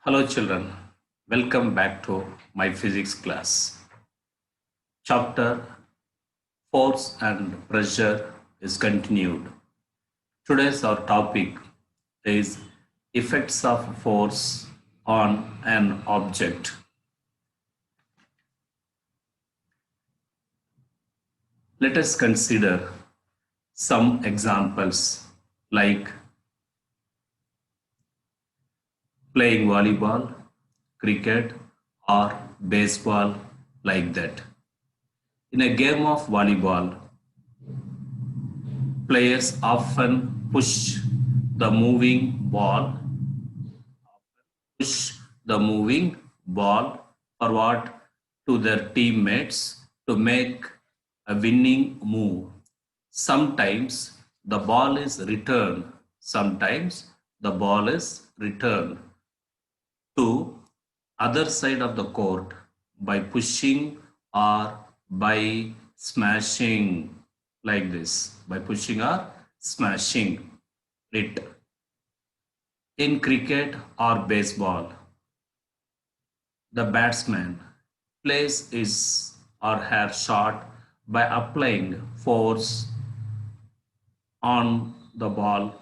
Hello children, welcome back to my physics class. Chapter Force and Pressure is continued. Today's our topic is effects of force on an object. Let us consider some examples like playing volleyball, cricket or baseball like that. In a game of volleyball, players often the moving ball, push the moving ball forward to their teammates to make a winning move. Sometimes the ball is returned. Sometimes the ball is returned to other side of the court by pushing or by smashing like this, by pushing or smashing it. In cricket or baseball, the batsman plays his or her shot by applying force on the ball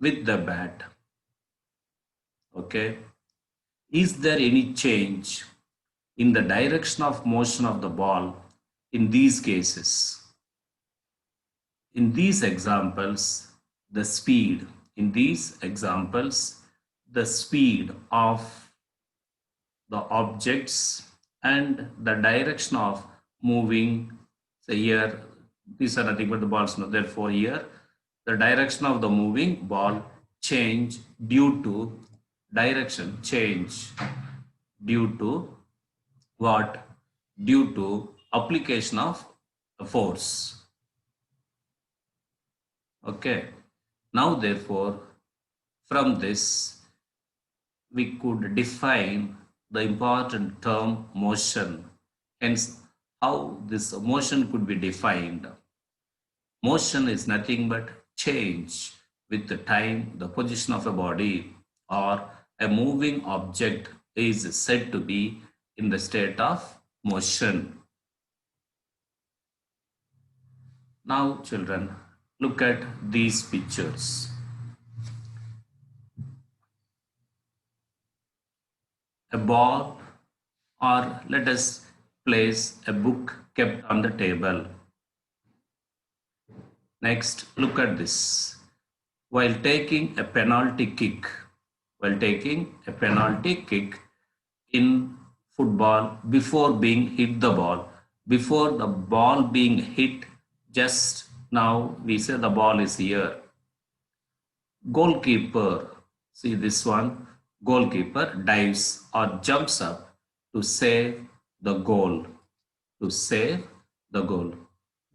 with the bat. Okay. Is there any change in the direction of motion of the ball in these cases? In these examples, the speed, in these examples, the speed of the objects and the direction of moving, say here, these are nothing but the balls, no, therefore here, the direction of the moving ball change due to direction change due to what? Due to application of force. Okay. Now, therefore, from this, we could define the important term motion. Hence, how this motion could be defined. Motion is nothing but change with the time, the position of a body or a moving object is said to be in the state of motion. Now, children, look at these pictures. A ball, or let us place a book kept on the table. Next, look at this. While taking a penalty kick, in football, before being hit the ball, before the ball being hit, just now we say the ball is here. Goalkeeper, see this one, goalkeeper dives or jumps up to save the goal, to save the goal.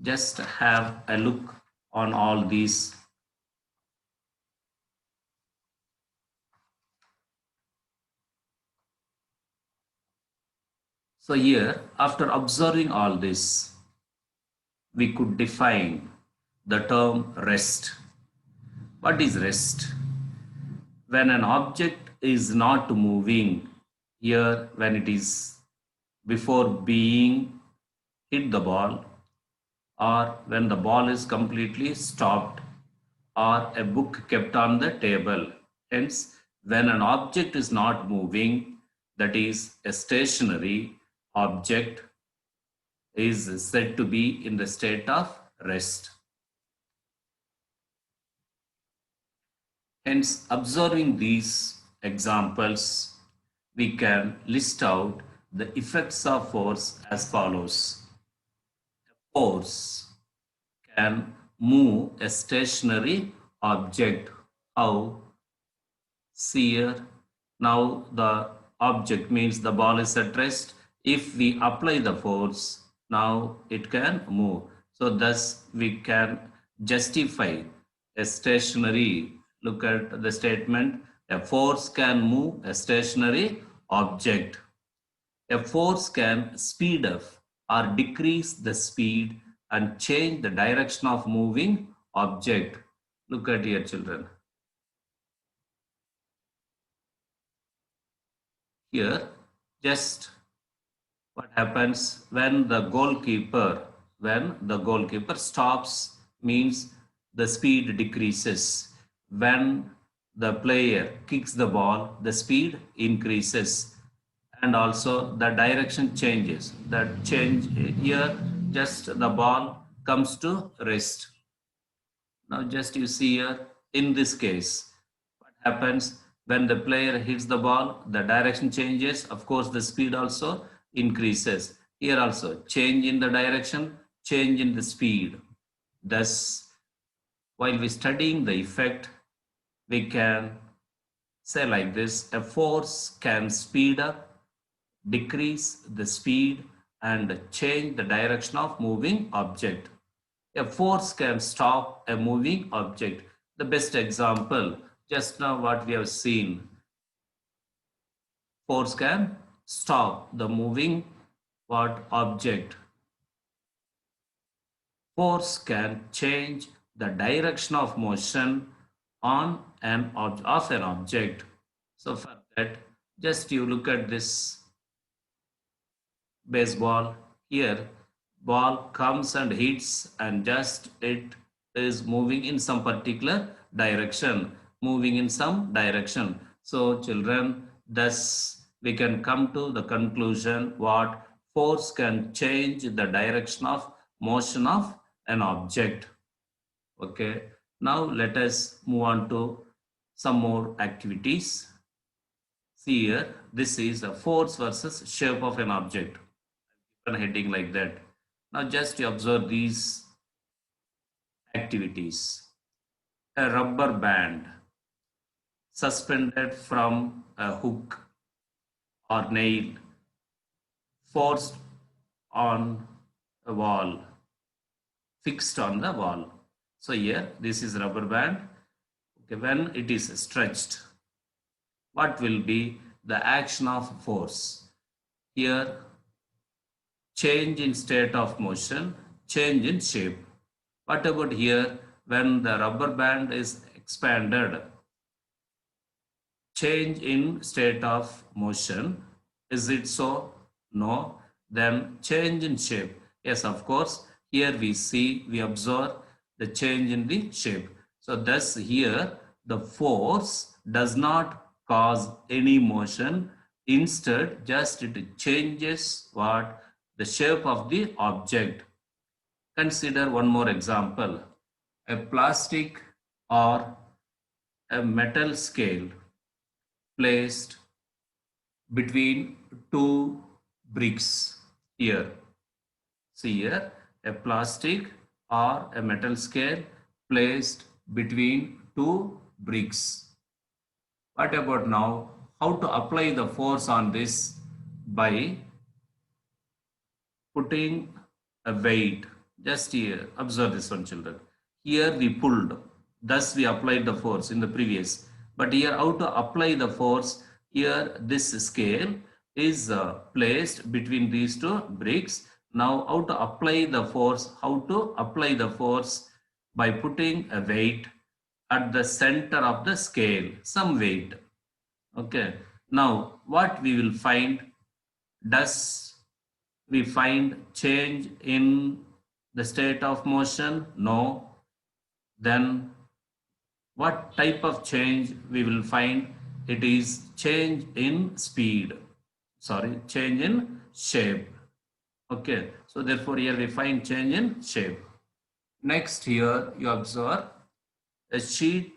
Just have a look on all these. So here, after observing all this, we could define the term rest. What is rest? When an object is not moving, here when it is before being hit the ball, or when the ball is completely stopped, or a book kept on the table. Hence, when an object is not moving, that is a stationary object, is said to be in the state of rest. Hence, observing these examples, we can list out the effects of force as follows. A force can move a stationary object. How? See here. Now the object means the ball is at rest. If we apply the force, now it can move. So thus we can justify a stationary. Look at the statement. A force can move a stationary object. A force can speed up or decrease the speed and change the direction of moving object. Look at here, children. Here, just what happens when the goalkeeper stops means the speed decreases. When the player kicks the ball, the speed increases, and also the direction changes. That change here, just the ball comes to rest. Now just you see here, in this case, what happens when the player hits the ball, the direction changes. Of course, the speed also increases. Here also, change in the direction, change in the speed. Thus, while we studying the effect, we can say like this: a force can speed up, decrease the speed, and change the direction of moving object. A force can stop a moving object. The best example, just now what we have seen, force can stop the moving what object. Force can change the direction of motion on of an object. So for that, just you look at this baseball. Here ball comes and hits, and just it is moving in some particular direction. So children, thus we can come to the conclusion what force can change the direction of motion of an object. Okay, now let us move on to some more activities. See here, this is a force versus shape of an object. Heading like that. Now just you observe these activities. A rubber band suspended from a hook or nail forced on a wall, fixed on the wall. So here this is rubber band. Okay, when it is stretched, what will be the action of force? Here, change in state of motion, change in shape. What about here when the rubber band is expanded? Change in state of motion. Is it so? No. Then change in shape. Yes, of course. Here we observe the change in the shape. So thus here the force does not cause any motion. Instead, just it changes what? The shape of the object. Consider one more example. A plastic or a metal scale placed between two bricks. Here, see here, a plastic or a metal scale placed between two bricks. What about now? How to apply the force on this? By putting a weight. Just here, observe this one, children. Here we pulled, thus we applied the force in the previous. But here, how to apply the force? Here, this scale is placed between these two bricks. Now, how to apply the force? How to apply the force? By putting a weight at the center of the scale, some weight. Okay. Now, what we will find? Does we find change in the state of motion? No. Then what type of change we will find? It is change in speed. Sorry, change in shape. Okay. So therefore here we find change in shape. Next here you observe a sheet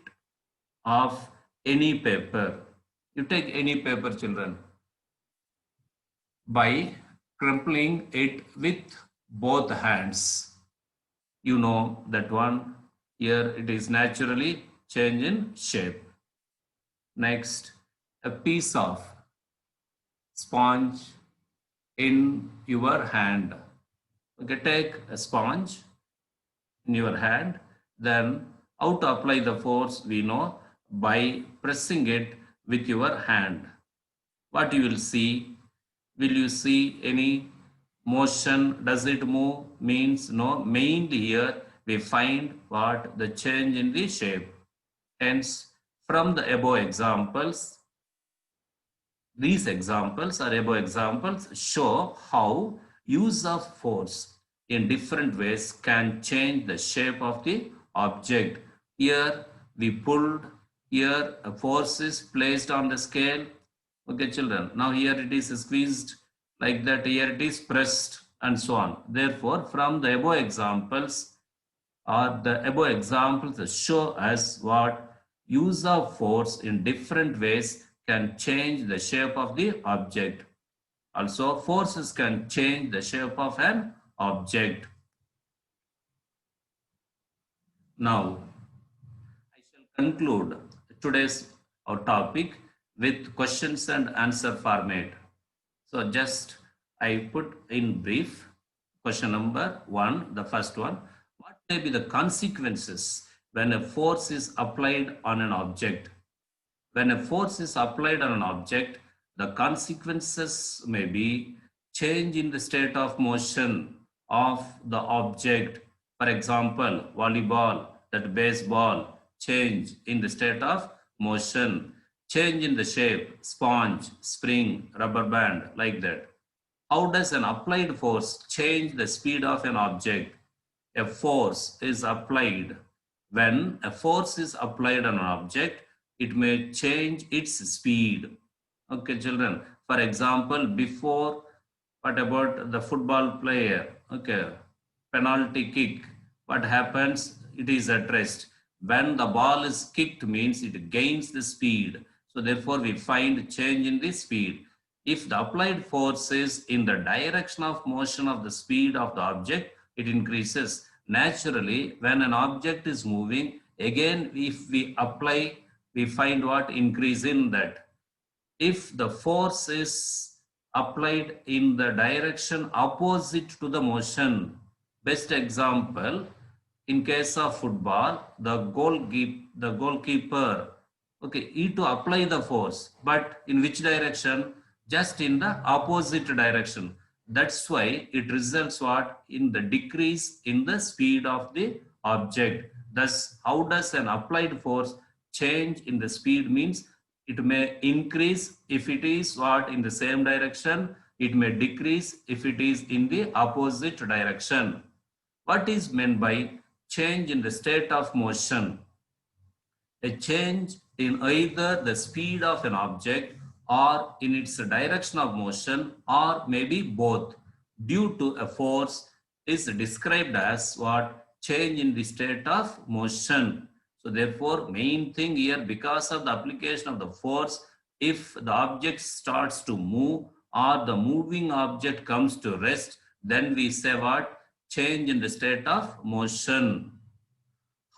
of any paper. You take any paper, children. By crumpling it with both hands, you know that one. Here it is naturally change in shape. Next, a piece of sponge in your hand. Okay, take a sponge in your hand. Then how to apply the force? We know by pressing it with your hand. What you will see? Will you see any motion? Does it move? Means no. Mainly here we find what? The change in the shape. Hence, from the above examples, These examples or above examples show how use of force in different ways can change the shape of the object. Here we pulled, here a force is placed on the scale. Okay, children. Now here it is squeezed like that, here it is pressed and so on. Therefore, from the above examples, or the above examples show us what use of force in different ways can change the shape of the object. Also, forces can change the shape of an object. Now, I shall conclude today's our topic with questions and answer format. So just I put in brief question number one, the first one. What may be the consequences when a force is applied on an object? When a force is applied on an object, the consequences may be change in the state of motion of the object. For example, volleyball, that baseball, change in the state of motion, change in the shape, sponge, spring, rubber band, like that. How does an applied force change the speed of an object? A force is applied. When a force is applied on an object, it may change its speed. Okay, children. For example, before, what about the football player? Okay, penalty kick. What happens? It is at rest. When the ball is kicked means it gains the speed. So therefore we find change in the speed. If the applied force is in the direction of motion of the speed of the object, it increases. Naturally, when an object is moving, again, if we apply, we find what increase in that. If the force is applied in the direction opposite to the motion, best example, in case of football, the goalkeeper, okay, he to apply the force, but in which direction? Just in the opposite direction. That's why it results what? In the decrease in the speed of the object. Thus, how does an applied force change in the speed means? It may increase if it is what? In the same direction. It may decrease if it is in the opposite direction. What is meant by change in the state of motion? A change in either the speed of an object or in its direction of motion, or maybe both, due to a force is described as what? Change in the state of motion. So therefore, main thing here, because of the application of the force, if the object starts to move or the moving object comes to rest, then we say what? Change in the state of motion.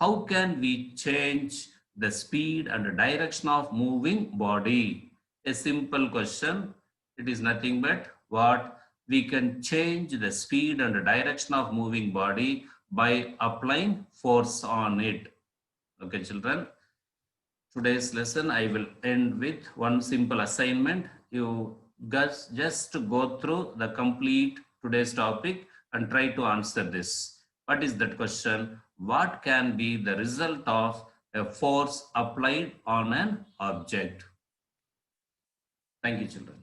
How can we change the speed and the direction of moving body? A simple question. It is nothing but what? We can change the speed and the direction of moving body by applying force on it. Okay, children. Today's lesson I will end with one simple assignment. You guys just go through the complete today's topic and try to answer this. What is that question? What can be the result of a force applied on an object? Thank you, children.